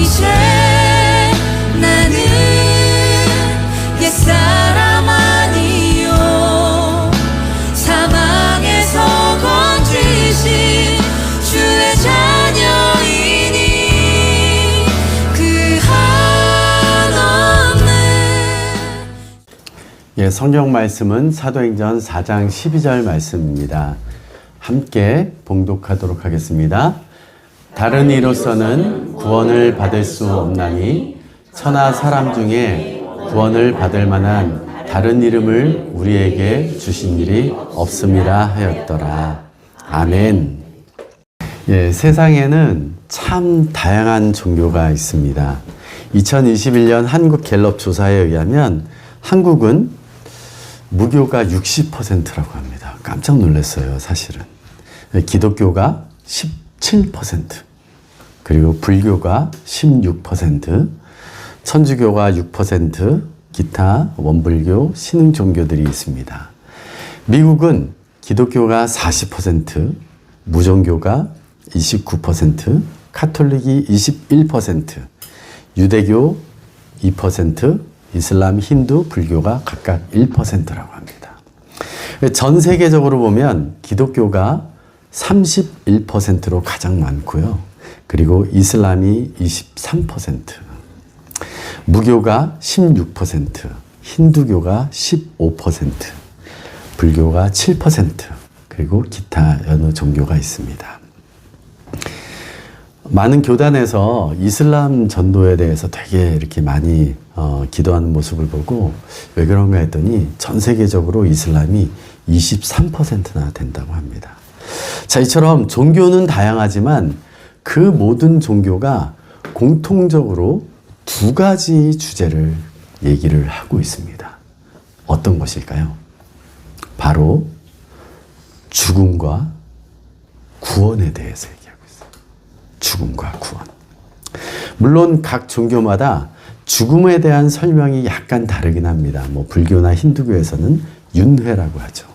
이제 나는 옛사람 아니요 사망에서 건지신 주의 자녀이니 그 한없는. 성경 말씀은 사도행전 4장 12절 말씀입니다. 함께 봉독하도록 하겠습니다. 다른 이로서는 구원을 받을 수 없나니 천하 사람 중에 구원을 받을 만한 다른 이름을 우리에게 주신 일이 없음이라 하였더라. 아멘. 세상에는 참 다양한 종교가 있습니다. 2021년 한국 갤럽 조사에 의하면 한국은 무교가 60%라고 합니다. 깜짝 놀랐어요, 사실은. 기독교가 17%, 그리고 불교가 16%, 천주교가 6%, 기타 원불교, 신흥 종교들이 있습니다. 미국은 기독교가 40%, 무종교가 29%, 카톨릭이 21%, 유대교 2%, 이슬람, 힌두, 불교가 각각 1%라고 합니다. 전 세계적으로 보면 기독교가 31%로 가장 많고요. 그리고 이슬람이 23%, 무교가 16%, 힌두교가 15%, 불교가 7%, 그리고 기타 여러 종교가 있습니다. 많은 교단에서 이슬람 전도에 대해서 되게 이렇게 많이 기도하는 모습을 보고 왜 그런가 했더니 전 세계적으로 이슬람이 23%나 된다고 합니다. 자, 이처럼 종교는 다양하지만 그 모든 종교가 공통적으로 두 가지 주제를 얘기를 하고 있습니다. 어떤 것일까요? 바로 죽음과 구원에 대해서 얘기하고 있어요. 죽음과 구원. 물론 각 종교마다 죽음에 대한 설명이 약간 다르긴 합니다. 불교나 힌두교에서는 윤회라고 하죠.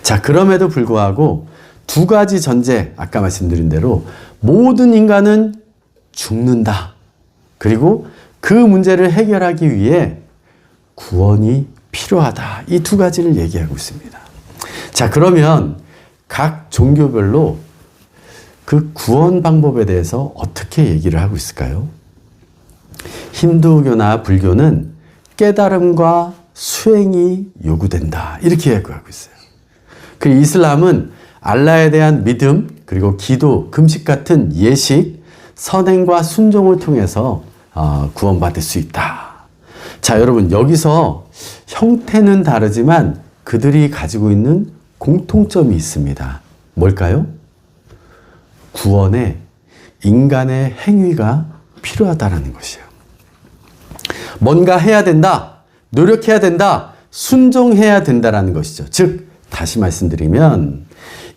자, 그럼에도 불구하고 두 가지 전제, 아까 말씀드린 대로 모든 인간은 죽는다. 그리고 그 문제를 해결하기 위해 구원이 필요하다. 이 두 가지를 얘기하고 있습니다. 자, 그러면 각 종교별로 그 구원 방법에 대해서 어떻게 얘기를 하고 있을까요? 힌두교나 불교는 깨달음과 수행이 요구된다. 이렇게 얘기하고 있어요. 그리고 이슬람은 알라에 대한 믿음, 그리고 기도, 금식 같은 예식, 선행과 순종을 통해서 구원받을 수 있다. 자, 여러분, 여기서 형태는 다르지만 그들이 가지고 있는 공통점이 있습니다. 뭘까요? 구원에 인간의 행위가 필요하다는 것이에요. 뭔가 해야 된다, 노력해야 된다, 순종해야 된다는 것이죠. 즉, 다시 말씀드리면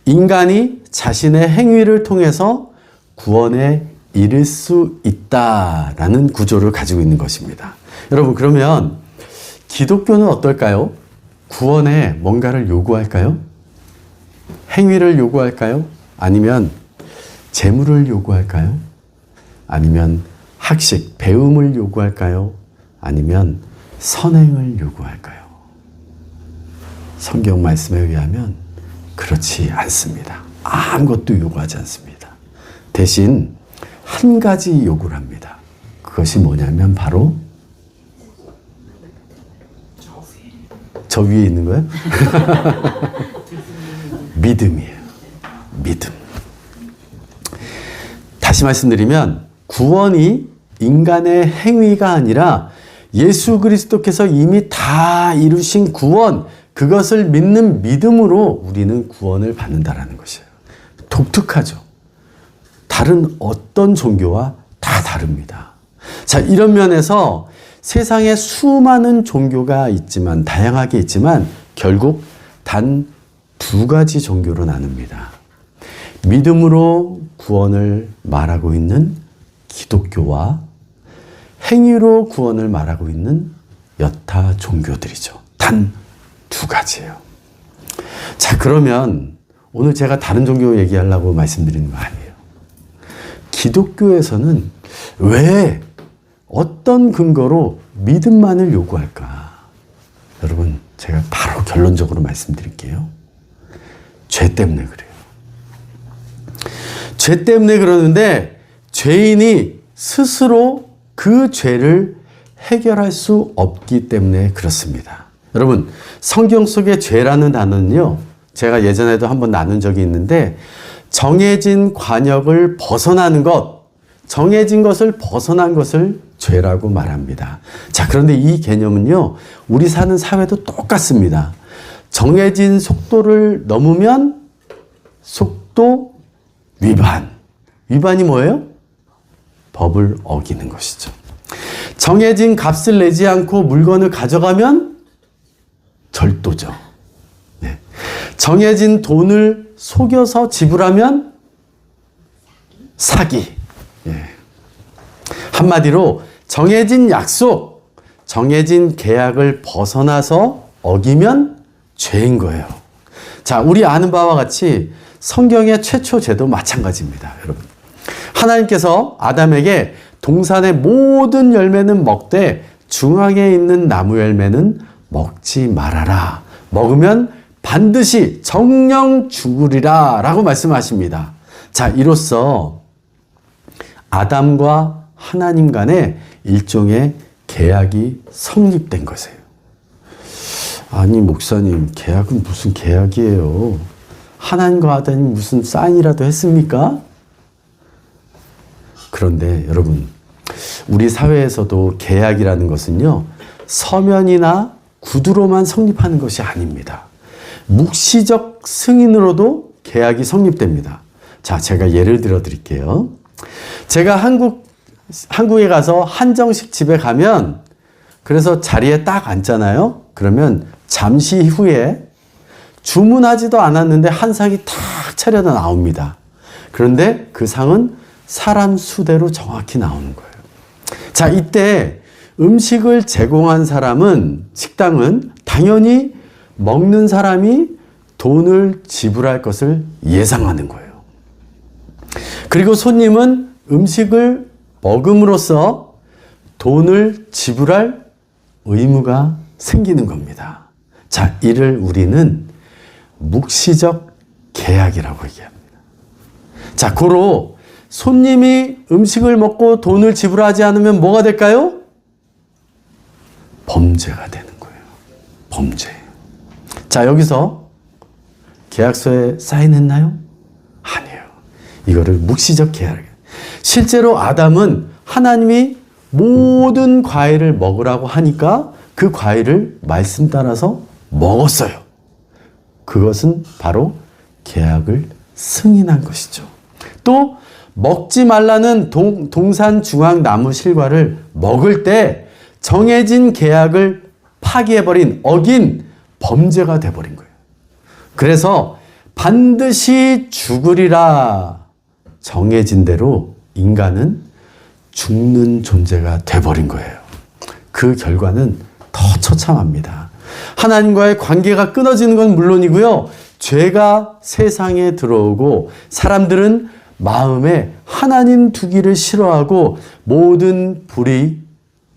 인간이 자신의 행위를 통해서 구원에 이를 수 있다라는 구조를 가지고 있는 것입니다. 여러분, 그러면 기독교는 어떨까요? 구원에 뭔가를 요구할까요? 행위를 요구할까요? 아니면 재물을 요구할까요? 아니면 학식, 배움을 요구할까요? 아니면 선행을 요구할까요? 성경 말씀에 의하면 그렇지 않습니다. 아무것도 요구하지 않습니다. 대신 한 가지 요구를 합니다. 그것이 뭐냐면 바로 저 위에 있는 거예요? 믿음이에요. 믿음. 다시 말씀드리면 구원이 인간의 행위가 아니라 예수 그리스도께서 이미 다 이루신 구원, 그것을 믿는 믿음으로 우리는 구원을 받는다라는 것이에요. 독특하죠. 다른 어떤 종교와 다 다릅니다. 자, 이런 면에서 세상에 수많은 종교가 있지만, 다양하게 있지만 결국 단 두 가지 종교로 나눕니다. 믿음으로 구원을 말하고 있는 기독교와 행위로 구원을 말하고 있는 여타 종교들이죠. 단 두 가지예요. 자, 그러면 오늘 제가 다른 종교 얘기하려고 말씀드리는 거 아니에요. 기독교에서는 왜 어떤 근거로 믿음만을 요구할까? 여러분, 제가 바로 결론적으로 말씀드릴게요. 죄 때문에 그래요. 죄 때문에 그러는데 죄인이 스스로 그 죄를 해결할 수 없기 때문에 그렇습니다. 여러분, 성경 속의 죄라는 단어는요, 제가 예전에도 한번 나눈 적이 있는데, 정해진 관역을 벗어나는 것, 정해진 것을 벗어난 것을 죄라고 말합니다. 자, 그런데 이 개념은요, 우리 사는 사회도 똑같습니다. 정해진 속도를 넘으면 속도 위반. 위반이 뭐예요? 법을 어기는 것이죠. 정해진 값을 내지 않고 물건을 가져가면 절도죠. 네. 정해진 돈을 속여서 지불하면 사기. 예. 한마디로 정해진 약속, 정해진 계약을 벗어나서 어기면 죄인 거예요. 자, 우리 아는 바와 같이 성경의 최초 죄도 마찬가지입니다, 여러분. 하나님께서 아담에게 동산의 모든 열매는 먹되 중앙에 있는 나무 열매는 먹지 말아라. 먹으면 반드시 정령 죽으리라 라고 말씀하십니다. 자, 이로써 아담과 하나님 간에 일종의 계약이 성립된 것이에요. 아니, 목사님, 계약은 무슨 계약이에요? 하나님과 아담이 무슨 사인이라도 했습니까? 그런데 여러분, 우리 사회에서도 계약이라는 것은요, 서면이나 구두로만 성립하는 것이 아닙니다. 묵시적 승인으로도 계약이 성립됩니다. 자, 제가 예를 들어 드릴게요. 제가 한국에 가서 한정식 집에 가면, 그래서 자리에 딱 앉잖아요. 그러면 잠시 후에 주문하지도 않았는데 한 상이 탁 차려다 나옵니다. 그런데 그 상은 사람 수대로 정확히 나오는 거예요. 자, 이때 음식을 제공한 사람은, 식당은 당연히 먹는 사람이 돈을 지불할 것을 예상하는 거예요. 그리고 손님은 음식을 먹음으로써 돈을 지불할 의무가 생기는 겁니다. 자, 이를 우리는 묵시적 계약이라고 얘기합니다. 자, 고로 손님이 음식을 먹고 돈을 지불하지 않으면 뭐가 될까요? 범죄가 되는 거예요. 범죄. 자, 여기서 계약서에 사인했나요? 아니에요. 이거를 묵시적 계약. 실제로 아담은 하나님이 모든 과일을 먹으라고 하니까 그 과일을 말씀 따라서 먹었어요. 그것은 바로 계약을 승인한 것이죠. 또 먹지 말라는 동산 중앙 나무 실과를 먹을 때 정해진 계약을 파기해버린, 어긴 범죄가 돼버린 거예요. 그래서 반드시 죽으리라 정해진 대로 인간은 죽는 존재가 돼버린 거예요. 그 결과는 더 처참합니다. 하나님과의 관계가 끊어지는 건 물론이고요. 죄가 세상에 들어오고 사람들은 마음에 하나님 두기를 싫어하고 모든 불의,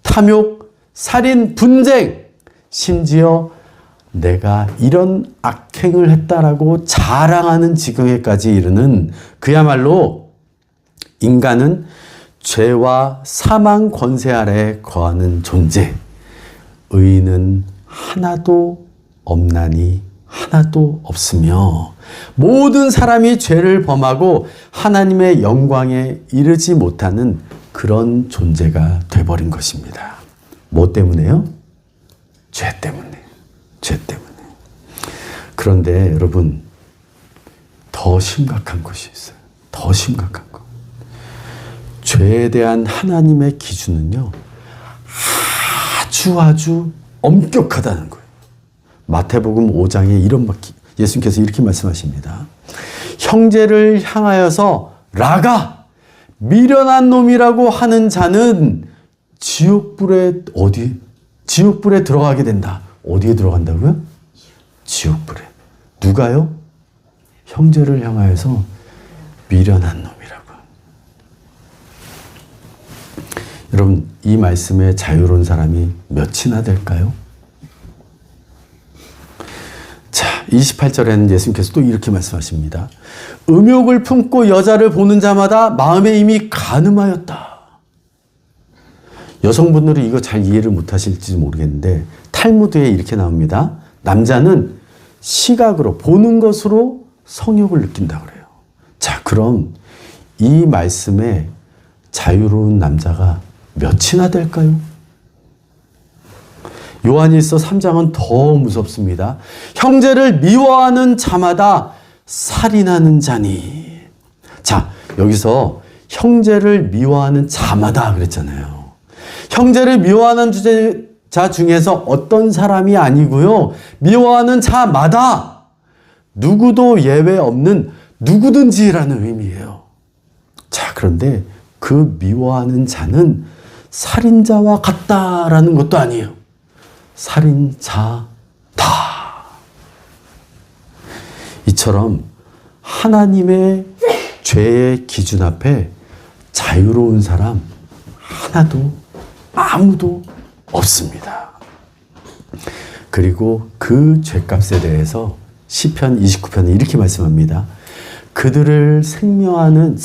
탐욕, 살인, 분쟁, 심지어 내가 이런 악행을 했다라고 자랑하는 지경에까지 이르는, 그야말로 인간은 죄와 사망 권세 아래 거하는 존재, 의인은 하나도 없나니 하나도 없으며 모든 사람이 죄를 범하고 하나님의 영광에 이르지 못하는 그런 존재가 돼버린 것입니다. 뭐 때문에요? 죄 때문에. 죄 때문에. 그런데 여러분, 더 심각한 것이 있어요. 더 심각한 것. 죄에 대한 하나님의 기준은요, 아주 엄격하다는 거예요. 마태복음 5장에 예수님께서 이렇게 말씀하십니다. 형제를 향하여서 라가, 미련한 놈이라고 하는 자는 지옥불에 들어가게 된다. 어디에 들어간다고요? 지옥불에. 누가요? 형제를 향하여서 미련한 놈이라고. 여러분, 이 말씀에 자유로운 사람이 몇이나 될까요? 자, 28절에는 예수님께서 또 이렇게 말씀하십니다. 음욕을 품고 여자를 보는 자마다 마음에 이미 간음하였다. 여성분들은 이거 잘 이해를 못하실지 모르겠는데 탈무드에 이렇게 나옵니다. 남자는 시각으로 보는 것으로 성욕을 느낀다 그래요. 자, 그럼 이 말씀에 자유로운 남자가 몇이나 될까요? 요한일서 3장은 더 무섭습니다. 형제를 미워하는 자마다 살인하는 자니. 자, 여기서 형제를 미워하는 자마다 그랬잖아요. 형제를 미워하는 자 중에서 어떤 사람이 아니고요. 미워하는 자마다 누구도 예외 없는 누구든지라는 의미예요. 자, 그런데 그 미워하는 자는 살인자와 같다라는 것도 아니에요. 살인자다. 이처럼 하나님의 죄의 기준 앞에 자유로운 사람 하나도 아무도 없습니다. 그리고 그 죄값에 대해서 시편 29편은 이렇게 말씀합니다. 그들의 생명을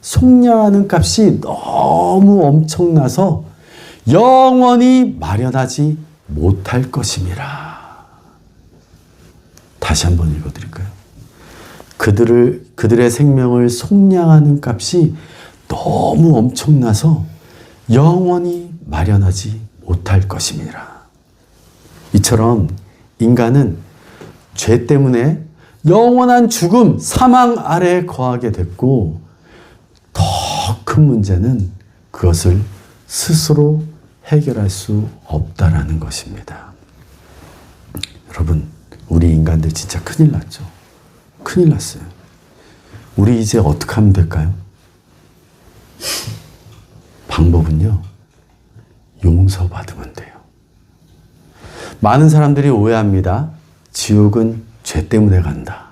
속량하는 값이 너무 엄청나서 영원히 마련하지 못할 것임이라. 다시 한번 읽어드릴까요? 그들의 생명을 속량하는 값이 너무 엄청나서 영원히 마련하지 못할 것임이라. 이처럼 인간은 죄 때문에 영원한 죽음, 사망 아래에 거하게 됐고, 더 큰 문제는 그것을 스스로 해결할 수 없다라는 것입니다. 여러분, 우리 인간들 진짜 큰일 났죠? 큰일 났어요. 우리 이제 어떻게 하면 될까요? 방법은요, 용서받으면 돼요. 많은 사람들이 오해합니다. 지옥은 죄 때문에 간다.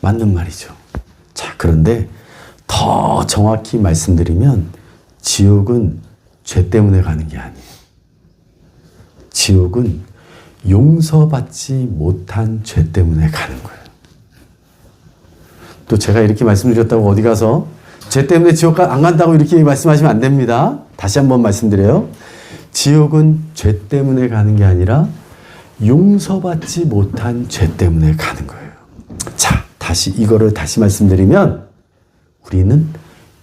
맞는 말이죠. 자, 그런데 더 정확히 말씀드리면 지옥은 죄 때문에 가는 게 아니에요. 지옥은 용서받지 못한 죄 때문에 가는 거예요. 또 제가 이렇게 말씀드렸다고 어디 가서 죄 때문에 지옥 안 간다고 이렇게 말씀하시면 안 됩니다. 다시 한번 말씀드려요. 지옥은 죄 때문에 가는 게 아니라 용서받지 못한 죄 때문에 가는 거예요. 자, 이거를 다시 말씀드리면 우리는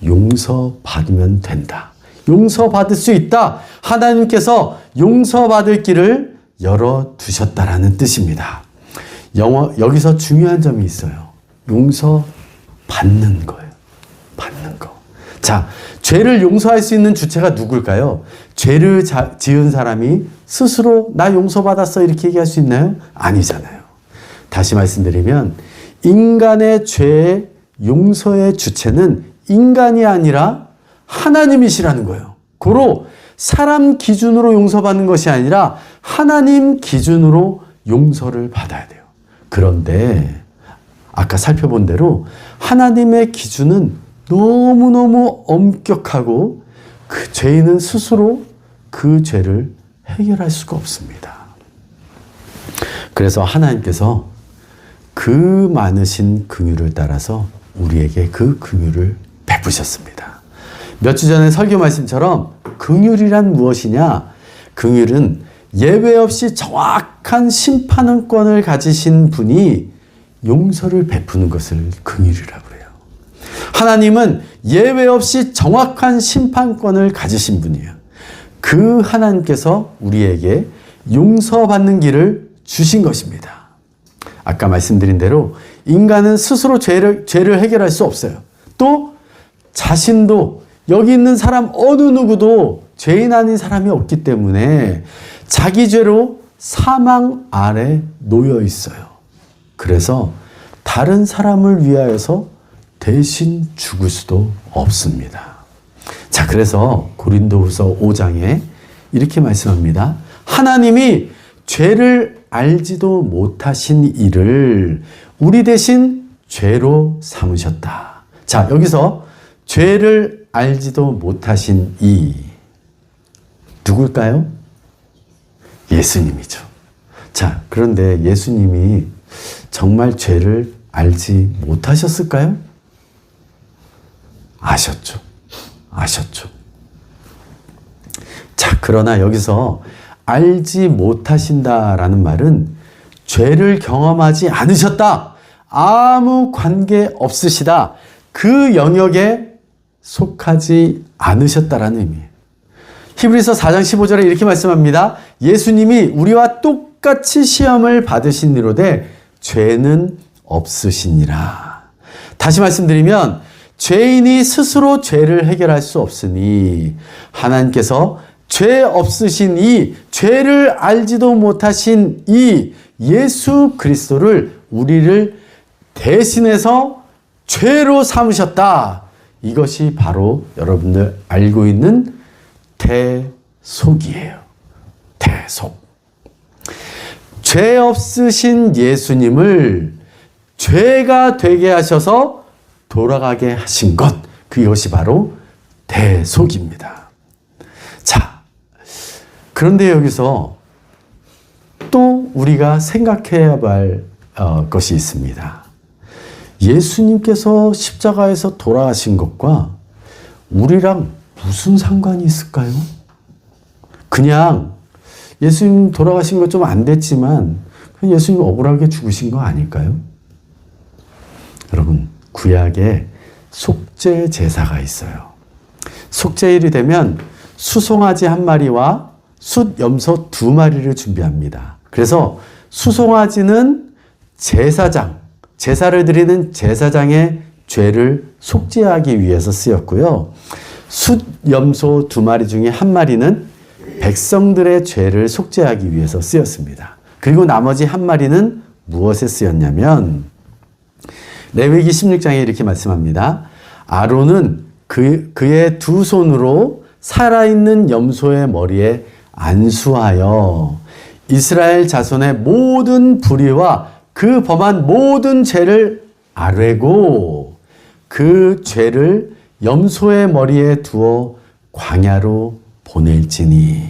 용서받으면 된다. 용서받을 수 있다. 하나님께서 용서받을 길을 열어두셨다라는 뜻입니다. 여기서 중요한 점이 있어요. 용서받는 거예요. 받는 거. 자, 죄를 용서할 수 있는 주체가 누굴까요? 죄를 지은 사람이 스스로 나 용서받았어 이렇게 얘기할 수 있나요? 아니잖아요. 다시 말씀드리면 인간의 죄의 용서의 주체는 인간이 아니라 하나님이시라는 거예요. 고로 사람 기준으로 용서받는 것이 아니라 하나님 기준으로 용서를 받아야 돼요. 그런데 아까 살펴본 대로 하나님의 기준은 너무너무 엄격하고 그 죄인은 스스로 그 죄를 해결할 수가 없습니다. 그래서 하나님께서 그 많으신 긍휼을 따라서 우리에게 그 긍휼을 베푸셨습니다. 몇 주 전에 설교 말씀처럼 긍휼이란 무엇이냐? 긍휼은 예외 없이 정확한 심판권을 가지신 분이 용서를 베푸는 것을 긍휼이라고 해요. 하나님은 예외 없이 정확한 심판권을 가지신 분이에요. 그 하나님께서 우리에게 용서받는 길을 주신 것입니다. 아까 말씀드린 대로 인간은 스스로 죄를 해결할 수 없어요. 또 자신도 여기 있는 사람 어느 누구도 죄인 아닌 사람이 없기 때문에 자기 죄로 사망 아래 놓여 있어요. 그래서 다른 사람을 위하여서 대신 죽을 수도 없습니다. 자, 그래서 고린도후서 5장에 이렇게 말씀합니다. 하나님이 죄를 알지도 못하신 이를 우리 대신 죄로 삼으셨다. 자, 여기서 죄를 알지도 못하신 이 누굴까요? 예수님이죠. 자, 그런데 예수님이 정말 죄를 알지 못하셨을까요? 아셨죠. 아셨죠. 자, 그러나 여기서 알지 못하신다라는 말은 죄를 경험하지 않으셨다. 아무 관계 없으시다. 그 영역에 속하지 않으셨다라는 의미예요. 히브리서 4장 15절에 이렇게 말씀합니다. 예수님이 우리와 똑같이 시험을 받으시니로되 죄는 없으시니라. 다시 말씀드리면 죄인이 스스로 죄를 해결할 수 없으니 하나님께서 죄 없으신 이 죄를 알지도 못하신 이 예수 그리스도를 우리를 대신해서 죄로 삼으셨다. 이것이 바로 여러분들 알고 있는 대속이에요. 대속. 죄 없으신 예수님을 죄가 되게 하셔서 돌아가게 하신 것, 그것이 바로 대속입니다. 자, 그런데 여기서 또 우리가 생각해야 할 것이 있습니다. 예수님께서 십자가에서 돌아가신 것과 우리랑 무슨 상관이 있을까요? 그냥 예수님 돌아가신 거 좀 안 됐지만 그냥 예수님 억울하게 죽으신 거 아닐까요? 여러분, 구약에 속죄 제사가 있어요. 속죄일이 되면 수송아지 1마리와 숫염소 2마리를 준비합니다. 그래서 수송아지는 제사장, 제사를 드리는 제사장의 죄를 속죄하기 위해서 쓰였고요. 숫염소 2마리 중에 1마리는 백성들의 죄를 속죄하기 위해서 쓰였습니다. 그리고 나머지 1마리는 무엇에 쓰였냐면 레위기 16장에 이렇게 말씀합니다. 아론은 그의 2손으로 살아있는 염소의 머리에 안수하여 이스라엘 자손의 모든 불의와 그 범한 모든 죄를 아뢰고 그 죄를 염소의 머리에 두어 광야로 보낼지니.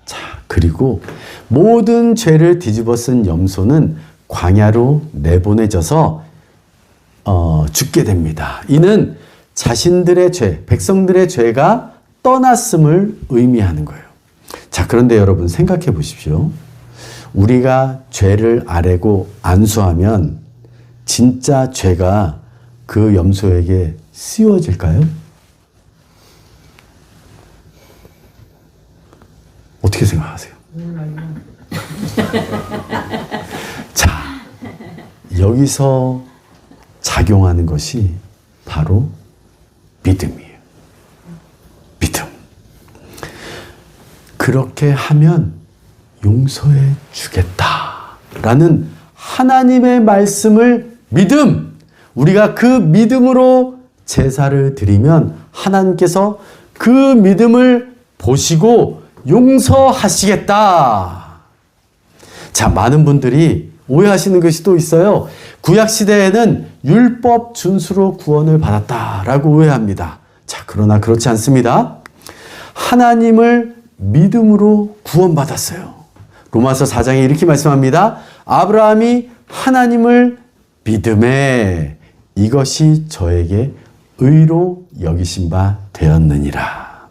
자, 그리고 모든 죄를 뒤집어 쓴 염소는 광야로 내보내져서 죽게 됩니다. 이는 자신들의 죄, 백성들의 죄가 떠났음을 의미하는 거예요. 자, 그런데 여러분 생각해 보십시오. 우리가 죄를 아뢰고 안수하면 진짜 죄가 그 염소에게 씌워질까요? 어떻게 생각하세요? 자, 여기서 작용하는 것이 바로 믿음이에요. 믿음. 그렇게 하면 용서해 주겠다라는 하나님의 말씀을 믿음. 우리가 그 믿음으로 제사를 드리면 하나님께서 그 믿음을 보시고 용서하시겠다. 자, 많은 분들이 오해하시는 것이 또 있어요. 구약시대에는 율법 준수로 구원을 받았다라고 오해합니다. 자, 그러나 그렇지 않습니다. 하나님을 믿음으로 구원받았어요. 로마서 4장에 이렇게 말씀합니다. 아브라함이 하나님을 믿음에 이것이 저에게 의로 여기신 바 되었느니라.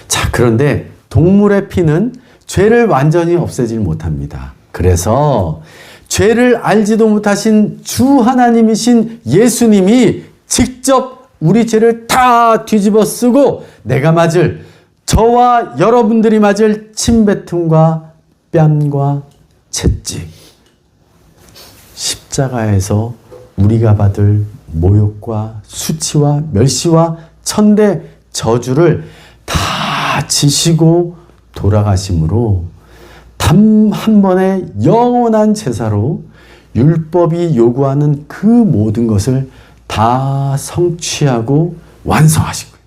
자, 그런데 동물의 피는 죄를 완전히 없애질 못합니다. 그래서 죄를 알지도 못하신 주 하나님이신 예수님이 직접 우리 죄를 다 뒤집어 쓰고 내가 맞을, 저와 여러분들이 맞을 침뱉음과 뺨과 채찍, 십자가에서 우리가 받을 모욕과 수치와 멸시와 천대 저주를 다 지시고 돌아가심으로 단 한 번의 영원한 제사로 율법이 요구하는 그 모든 것을 다 성취하고 완성하신 거예요.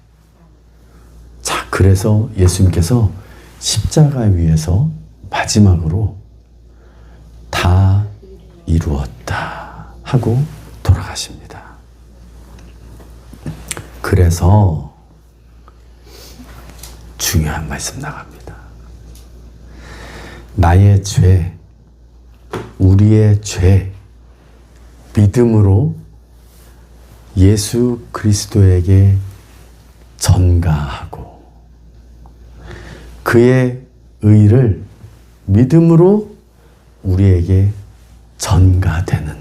자, 그래서 예수님께서 십자가 위에서 마지막으로 다 이루었다 하고 돌아가십니다. 그래서 중요한 말씀 나갑니다. 나의 죄, 우리의 죄, 믿음으로 예수 그리스도에게 전가하고 그의 의를 믿음으로 우리에게 전가되는,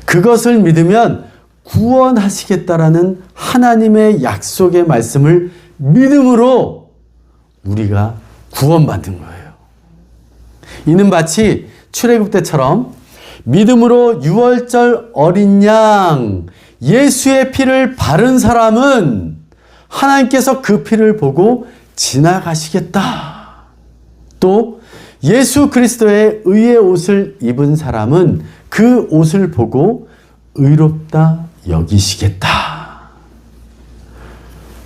그것을 믿으면 구원하시겠다라는 하나님의 약속의 말씀을 믿음으로 우리가 구원받는 거예요. 이는 마치 출애굽 때처럼 믿음으로 유월절 어린 양 예수의 피를 바른 사람은 하나님께서 그 피를 보고 지나가시겠다. 또 예수 그리스도의 의의 옷을 입은 사람은 그 옷을 보고 의롭다 여기시겠다.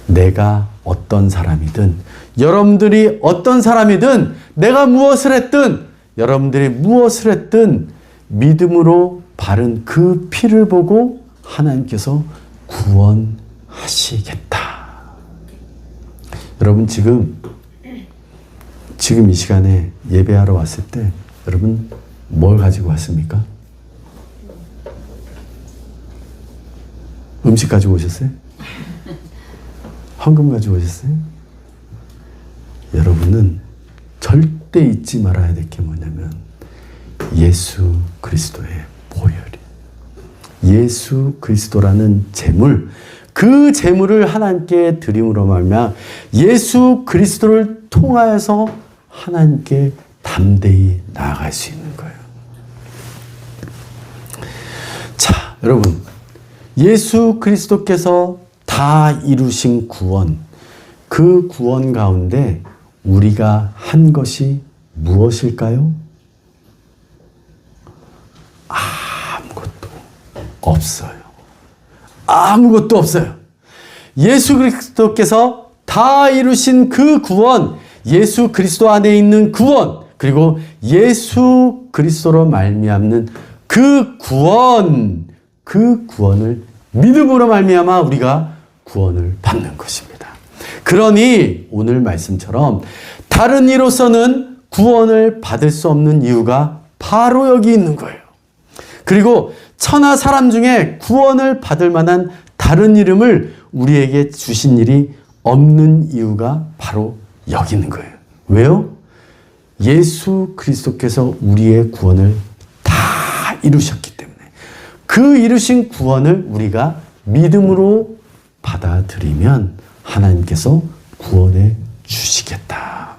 내가 어떤 사람이든, 여러분들이 어떤 사람이든, 내가 무엇을 했든, 여러분들이 무엇을 했든 믿음으로 바른 그 피를 보고 하나님께서 구원하시겠다. 여러분 지금 이 시간에 예배하러 왔을 때 여러분 뭘 가지고 왔습니까? 음식 가지고 오셨어요? 헌금 가지고 오셨어요? 여러분은 절대 잊지 말아야 될 게 뭐냐면 예수 그리스도의 보혈이, 예수 그리스도라는 제물, 그 제물을 하나님께 드림으로 말미암아 예수 그리스도를 통하여서 하나님께 담대히 나아갈 수 있는 거예요. 자, 여러분, 예수 그리스도께서 다 이루신 구원, 그 구원 가운데 우리가 한 것이 무엇일까요? 아무것도 없어요. 아무것도 없어요. 예수 그리스도께서 다 이루신 그 구원, 예수 그리스도 안에 있는 구원, 그리고 예수 그리스도로 말미암는 그 구원, 그 구원을 믿음으로 말미암아 우리가 구원을 받는 것입니다. 그러니 오늘 말씀처럼 다른 이로서는 구원을 받을 수 없는 이유가 바로 여기 있는 거예요. 그리고 천하 사람 중에 구원을 받을 만한 다른 이름을 우리에게 주신 일이 없는 이유가 바로 여기 있는 거예요. 왜요? 예수 그리스도께서 우리의 구원을 다 이루셨기 때문에 그 이루신 구원을 우리가 믿음으로 받아들이면 하나님께서 구원해 주시겠다.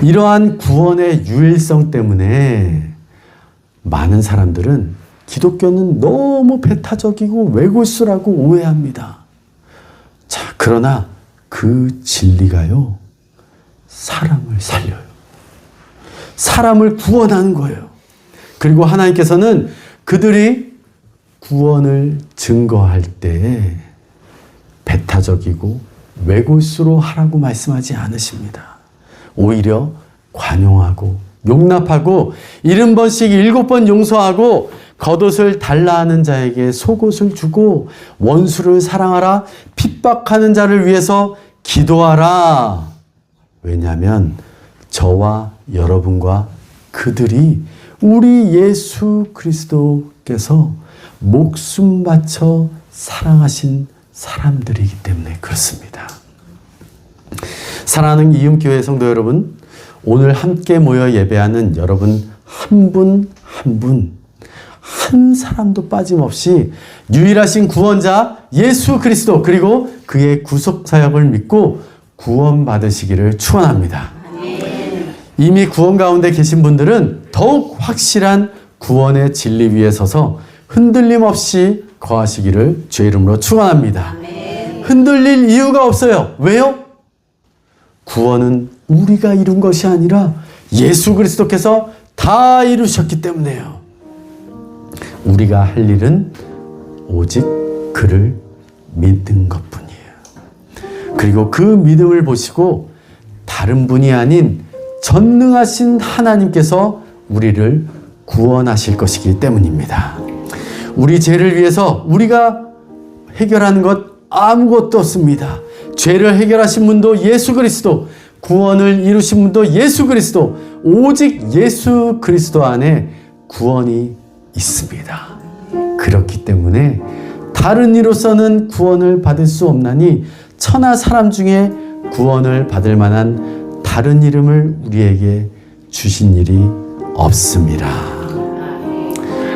이러한 구원의 유일성 때문에 많은 사람들은 기독교는 너무 배타적이고 외골수라고 오해합니다. 자, 그러나 그 진리가요, 사람을 살려요. 사람을 구원하는 거예요. 그리고 하나님께서는 그들이 구원을 증거할 때에 배타적이고 외골수로 하라고 말씀하지 않으십니다. 오히려 관용하고 용납하고 70번씩 7번 용서하고 겉옷을 달라 하는 자에게 속옷을 주고 원수를 사랑하라, 핍박하는 자를 위해서 기도하라. 왜냐하면 저와 여러분과 그들이 우리 예수 그리스도께서 목숨 바쳐 사랑하신 사람들이기 때문에 그렇습니다. 사랑하는 이음교회 성도 여러분, 오늘 함께 모여 예배하는 여러분 한 분 한 분, 한 사람도 빠짐없이 유일하신 구원자 예수 그리스도 그리고 그의 구속 사역을 믿고 구원받으시기를 축원합니다. 이미 구원 가운데 계신 분들은 더욱 확실한 구원의 진리 위에 서서 흔들림 없이 거하시기를 주의 이름으로 축원합니다. 흔들릴 이유가 없어요. 왜요? 구원은 우리가 이룬 것이 아니라 예수 그리스도께서 다 이루셨기 때문에요. 우리가 할 일은 오직 그를 믿는 것뿐이에요. 그리고 그 믿음을 보시고 다른 분이 아닌 전능하신 하나님께서 우리를 구원하실 것이기 때문입니다. 우리 죄를 위해서 우리가 해결한 것 아무것도 없습니다. 죄를 해결하신 분도 예수 그리스도, 구원을 이루신 분도 예수 그리스도, 오직 예수 그리스도 안에 구원이 있습니다. 그렇기 때문에 다른 이로서는 구원을 받을 수 없나니 천하 사람 중에 구원을 받을 만한 다른 이름을 우리에게 주신 일이 없습니다.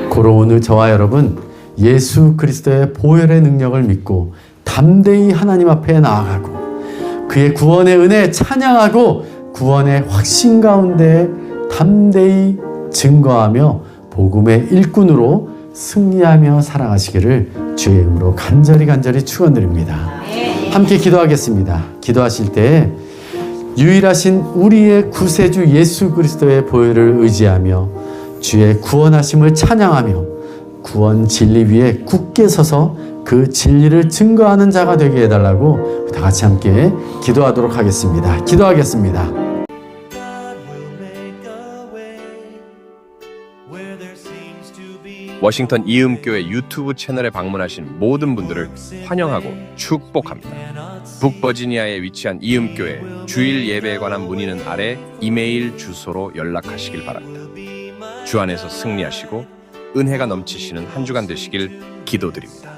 고로 오늘 저와 여러분 예수 그리스도의 보혈의 능력을 믿고 담대히 하나님 앞에 나아가고 그의 구원의 은혜 찬양하고 구원의 확신 가운데 담대히 증거하며 복음의 일꾼으로 승리하며 살아가시기를 주의 이름으로 간절히 축원드립니다. 함께 기도하겠습니다. 기도하실 때 유일하신 우리의 구세주 예수 그리스도의 보혈을 의지하며 주의 구원하심을 찬양하며 구원 진리 위에 굳게 서서 그 진리를 증거하는 자가 되게 해달라고 다 같이 함께 기도하도록 하겠습니다. 기도하겠습니다. 워싱턴 이음교회 유튜브 채널에 방문하신 모든 분들을 환영하고 축복합니다. 북버지니아에 위치한 이음교회 주일 예배에 관한 문의는 아래 이메일 주소로 연락하시길 바랍니다. 주 안에서 승리하시고 은혜가 넘치시는 한 주간 되시길 기도드립니다.